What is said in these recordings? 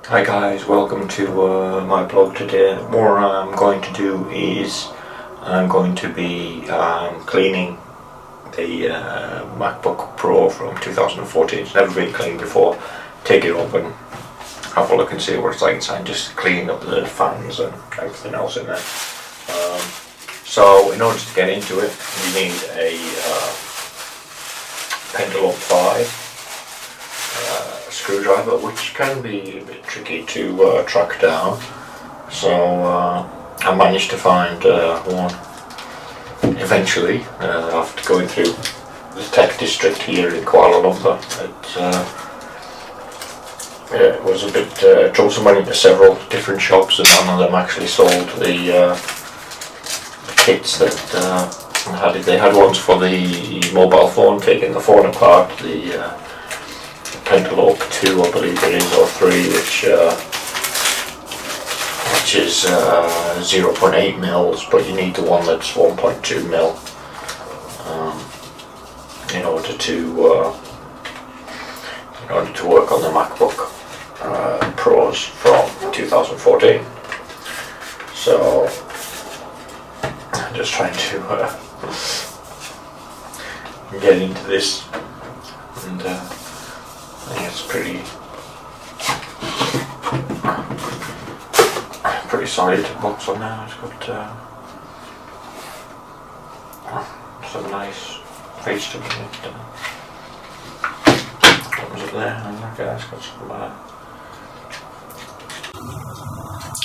Hi guys, welcome to my blog today. What I'm going to do is I'm going to be cleaning the MacBook Pro from 2014. It's never been cleaned before. Take it up and have a look and see what it's like inside. Just clean up the fans and everything else in there. So in order to get into it, you need a Pendulum 5 screwdriver, which can be a bit tricky to track down. So I managed to find one eventually after going through the tech district here in Kuala Lumpur. It was a bit troublesome. Went into several different shops and none of them actually sold the kits that they had ones for the mobile phone, taking the phone apart, the Pendulum 2 I believe it is, or 3, which is 0.8 mils, but you need the one that's 1.2 mil in order to work on the MacBook Pros from 2014. So I'm just trying to get into this, and I think it's pretty solid box on there. It's got some nice vegetables in it. Comes up there, and look at that, it's got some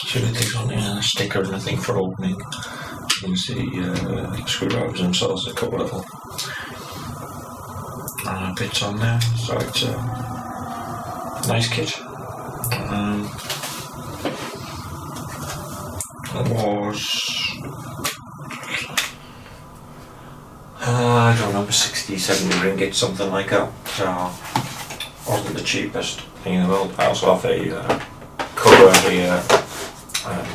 silly things on there, a sticker and a thing for opening. You can see screwdrivers themselves, a couple of little bits on there, so it's a nice kit. It was I don't know, 60, 70 ringgit, something like that, so wasn't the cheapest thing in the world. I also have a cover here and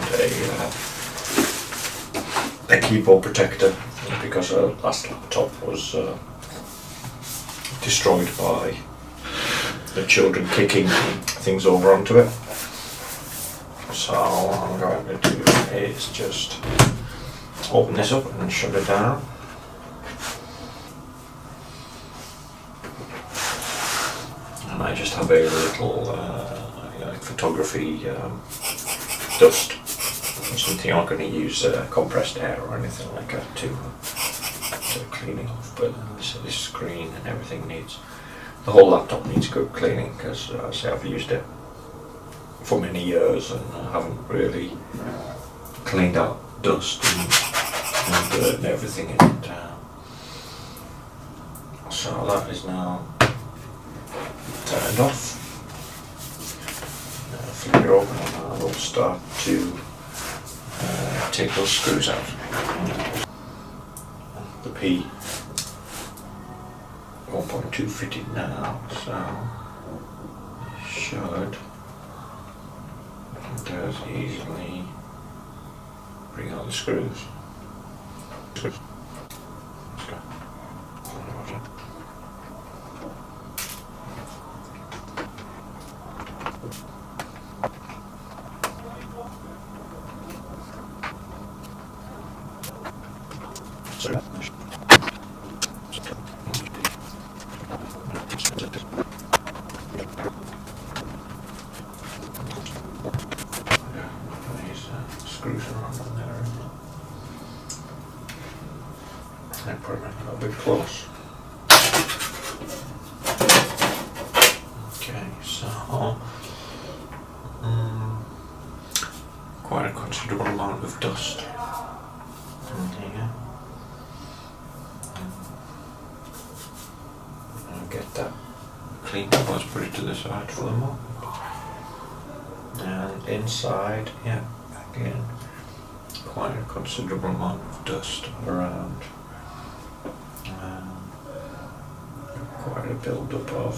a keyboard protector, because our last laptop was destroyed by the children kicking things over onto it. So what I'm going to do is just open this up and shut it down. And I just have a little photography dust. Something I'm not going to use compressed air or anything like that to cleaning off, but this screen and everything the whole laptop needs good cleaning, because I say I've used it for many years and I haven't really cleaned out dust and dirt and everything in it. So that is now turned off. Flip it open and I will start to take those screws out. The P 1.2 fitted now, so it should does easily bring out the screws. Let's go. Screws around on there and put them a little bit close. Okay, so quite a considerable amount of dust in here. I'll get that cleaned up. Let's put it to the side for the moment. And inside, yeah, again, quite a considerable amount of dust around. Quite a build-up of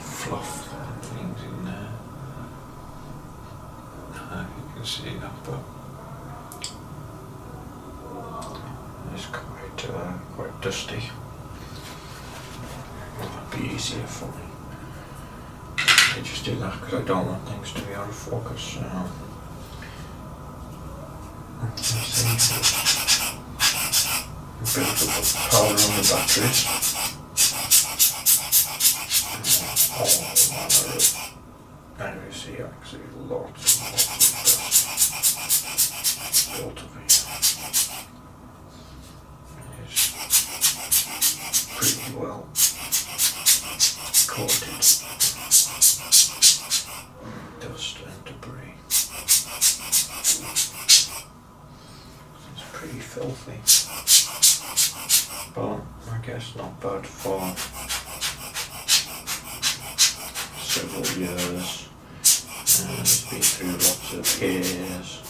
fluff and things in there. You can see that, but it's quite dusty. It might be easier for me. basically just do that because I don't want things to be out of focus. Let's see. A bit of powder on the batteries. And you see actually lots and lots of built up here. It's pretty well coated. Dust and debris. It's pretty filthy. But I guess not bad for several years. It's been through lots of gears.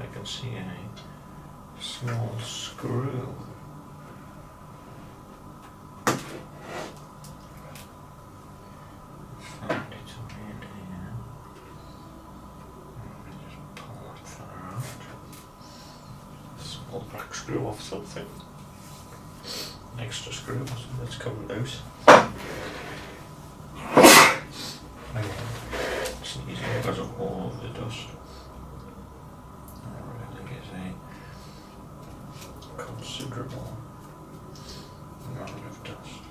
I can see a small screw. Found it around here. Let me just pull that far out. A small black screw off something. An extra screw, so let's come loose. Again, it's easy because of all of the dust. Considerable amount of dust.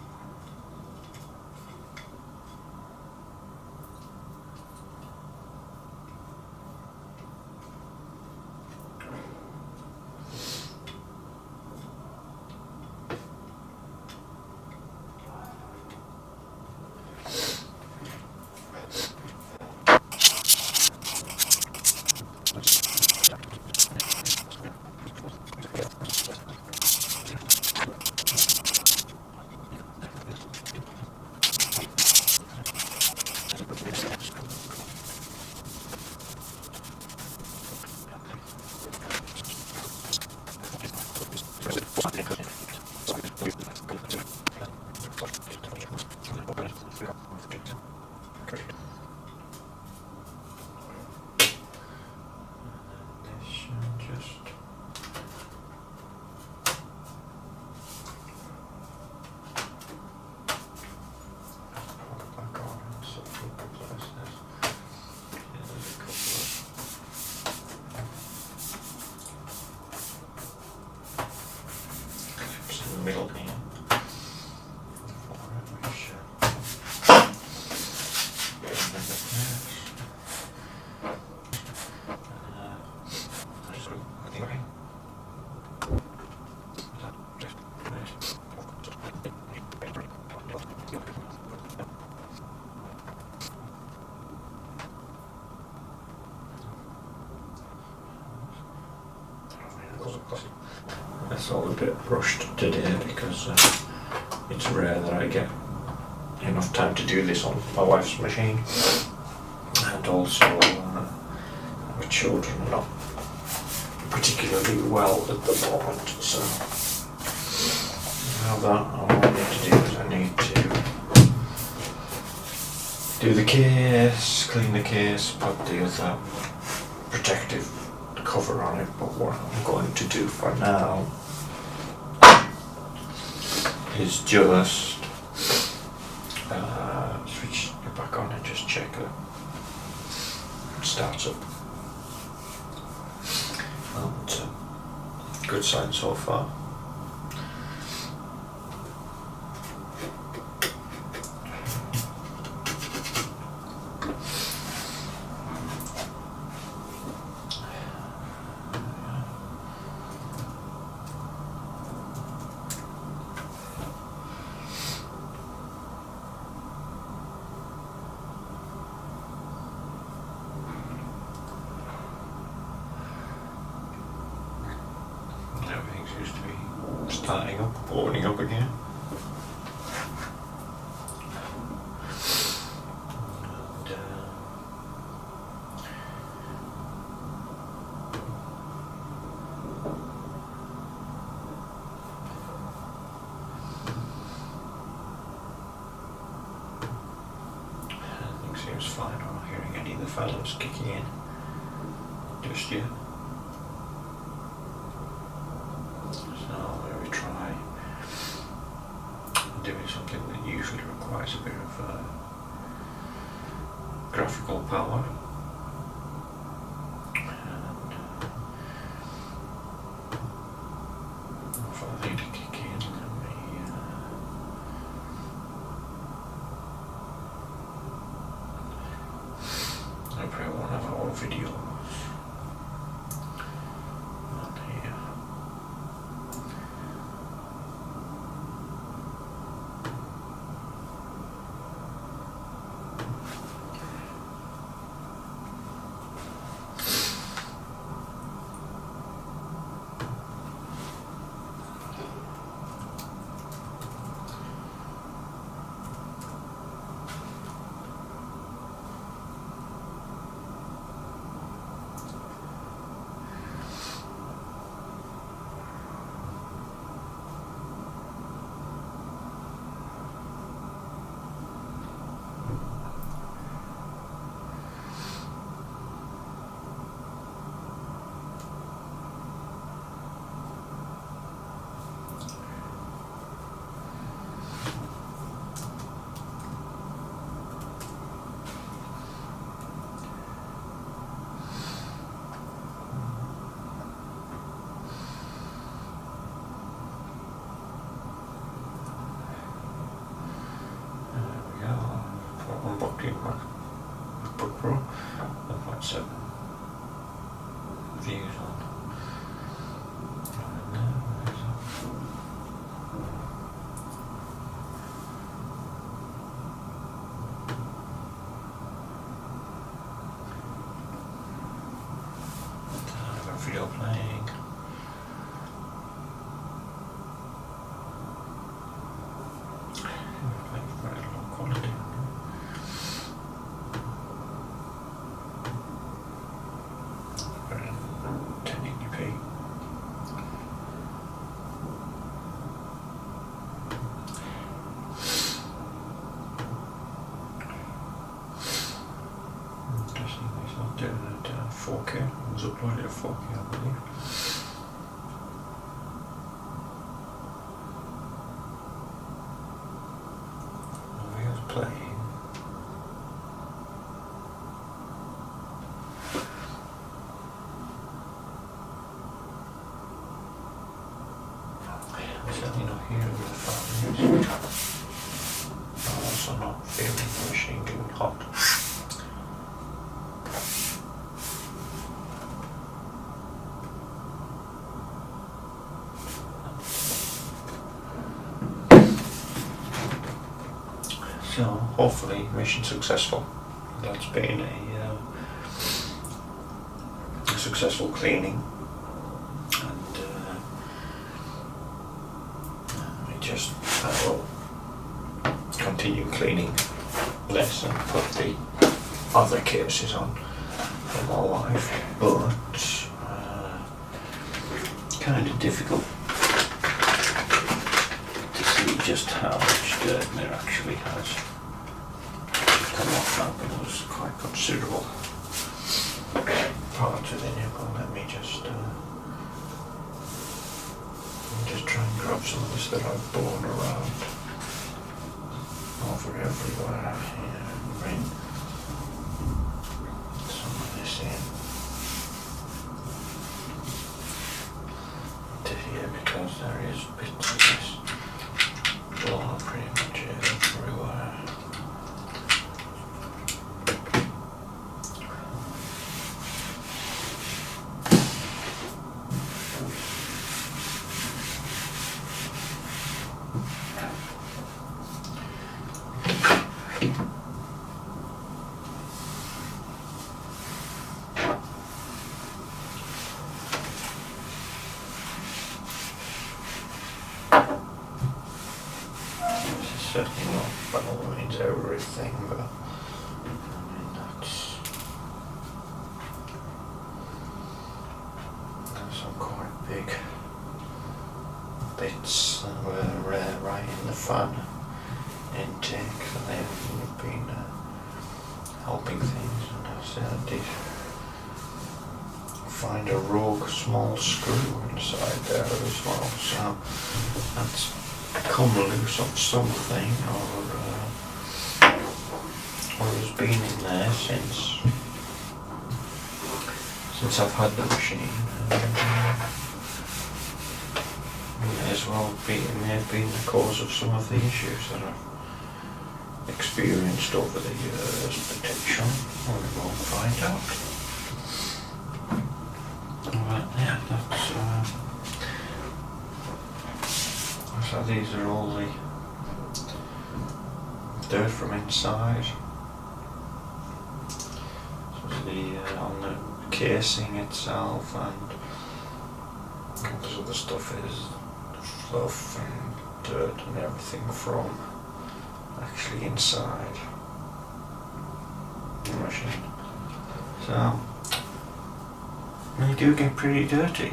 Middle here. That's all a bit rushed today because it's rare that I get enough time to do this on my wife's machine, and also our children are not particularly well at the moment, so now that all I need to do is I need to do the case, clean the case, put the other protective cover on it, but what I'm going to do for now is just switch it back on and just check that it starts up. And good sign so far. loading up again. Seems fine. I'm not hearing any of the fellows kicking in just yet. So maybe try doing something that usually requires a bit of graphical power. And if I need to kick in, let me I probably won't have our videos on here. Unboxing MacBook Pro 1.7 views on. I have a video playing. Very low quality. 1080p. Interesting, it's not doing it 4K. It was uploaded at 4K, I believe. Video's playing. Certainly not hearing the phone. I'm also not feeling the machine getting hot. So hopefully mission successful. That's been a successful cleaning. Just will continue cleaning this and put the other cases on for my wife, but kind of difficult to see just how much dirt there actually has come off that, but it was quite considerable part within it. But let me just try and grab some of this that I've blown around over everywhere here and bring some of this in to here, because there is bits of this blown up pretty much everywhere. certainly not by all means everything, but I mean, there's some quite big bits that were right in the fan intake that they've been helping things, and I did find a rogue small screw inside there as well, so that's come loose on something, or has been in there since I've had the machine. May as well be, it may have been the cause of some of the issues that I've experienced over the years, potentially. Well, we won't find out. But yeah, that's so these are all the dirt from inside. So the on the casing itself, and all this other stuff is fluff and dirt and everything from actually inside the machine. So they do get pretty dirty.